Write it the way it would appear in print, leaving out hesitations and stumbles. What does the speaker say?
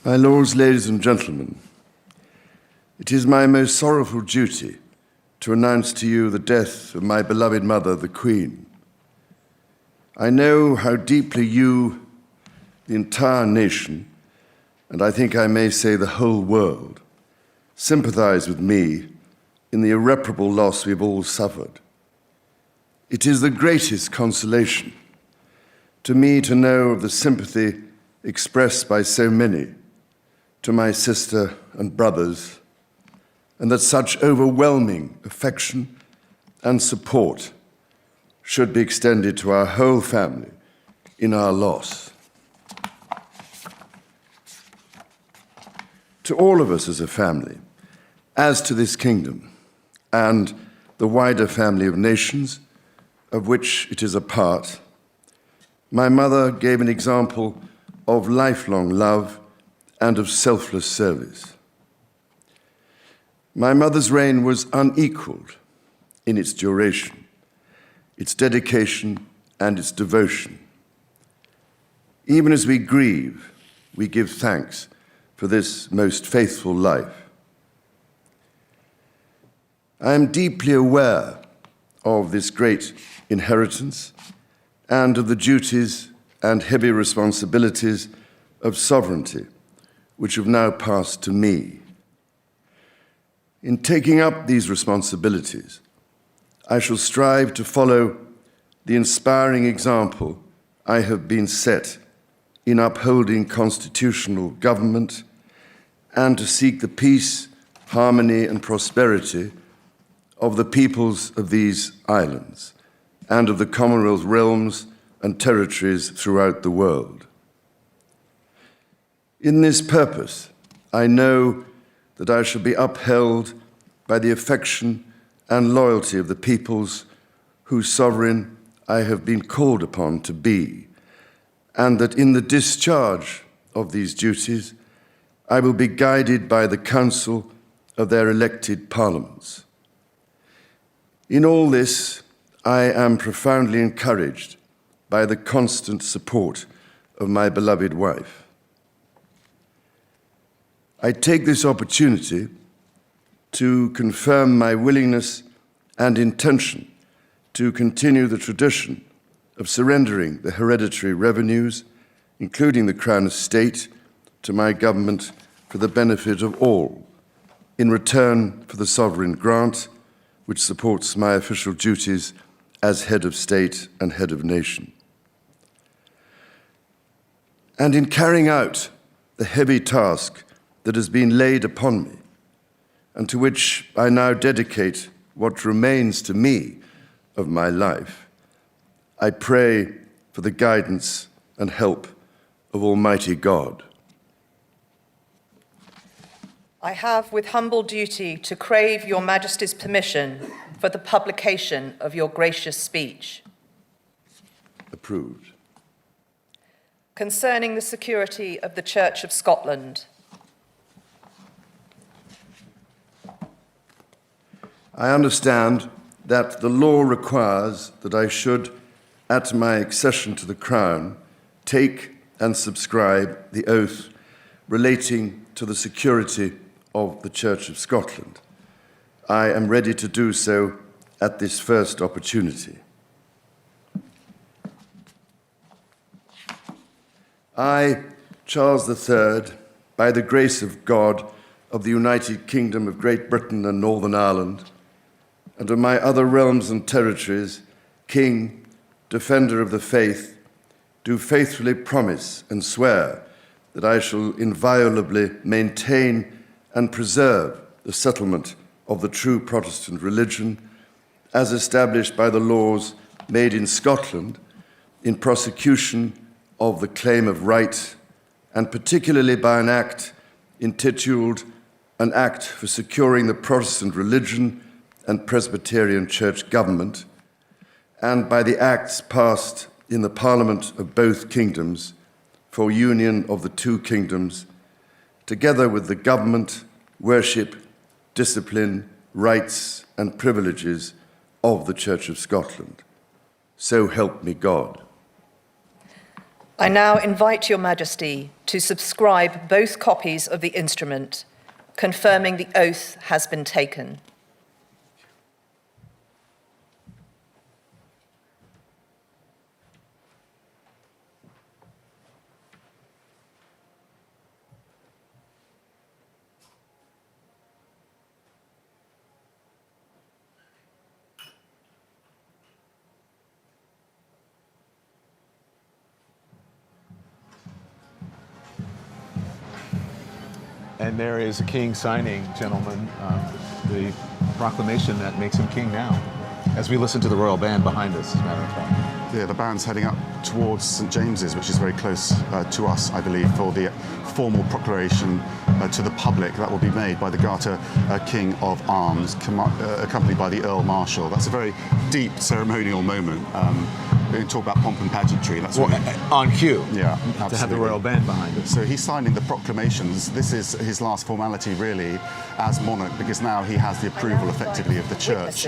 My lords, ladies and gentlemen, it is my most sorrowful duty to announce to you the death of my beloved mother, the Queen. I know how deeply you, the entire nation, and I think I may say the whole world, sympathize with me in the irreparable loss we've all suffered. It is the greatest consolation to me to know of the sympathy expressed by so many to my sister and brothers, and that such overwhelming affection and support should be extended to our whole family in our loss. To all of us as a family, as to this kingdom and the wider family of nations of which it is a part, my mother gave an example of lifelong love and of selfless service. My mother's reign was unequaled in its duration, its dedication, and its devotion. Even as we grieve, we give thanks for this most faithful life. I am deeply aware of this great inheritance and of the duties and heavy responsibilities of sovereignty which have now passed to me. In taking up these responsibilities, I shall strive to follow the inspiring example I have been set in upholding constitutional government and to seek the peace, harmony, and prosperity of the peoples of these islands and of the Commonwealth realms and territories throughout the world. In this purpose, I know that I shall be upheld by the affection and loyalty of the peoples whose sovereign I have been called upon to be, and that in the discharge of these duties, I will be guided by the counsel of their elected parliaments. In all this, I am profoundly encouraged by the constant support of my beloved wife. I take this opportunity to confirm my willingness and intention to continue the tradition of surrendering the hereditary revenues, including the Crown Estate, to my government for the benefit of all, in return for the sovereign grant which supports my official duties as head of state and head of nation. And in carrying out the heavy task that has been laid upon me, and to which I now dedicate what remains to me of my life, I pray for the guidance and help of Almighty God. I have with humble duty to crave your Majesty's permission for the publication of your gracious speech. Approved. Concerning the security of the Church of Scotland. I understand that the law requires that I should, at my accession to the Crown, take and subscribe the oath relating to the security of the Church of Scotland. I am ready to do so at this first opportunity. I, Charles III, by the grace of God of the United Kingdom of Great Britain and Northern Ireland, and of my other realms and territories, King, Defender of the Faith, do faithfully promise and swear that I shall inviolably maintain and preserve the settlement of the true Protestant religion as established by the laws made in Scotland in prosecution of the claim of right, and particularly by an act intituled An Act for Securing the Protestant Religion and Presbyterian Church Government, and by the acts passed in the Parliament of both kingdoms for union of the two kingdoms, together with the government, worship, discipline, rights, and privileges of the Church of Scotland. So help me God. I now invite Your Majesty to subscribe both copies of the instrument, confirming the oath has been taken. And there is a king signing, gentlemen, the proclamation that makes him king now, as we listen to the royal band behind us, as a matter of fact. Yeah, the band's heading up towards St James's, which is very close to us, I believe, for the formal proclamation to the public that will be made by the Garter King of Arms, accompanied by the Earl Marshal. That's a very deep ceremonial moment. We can talk about pomp and pageantry. That's Well, really, on cue, yeah, to have the absolutely. royal band behind us. So he's signing the proclamations. This is his last formality, really, as monarch, because now he has the approval, effectively, of the church.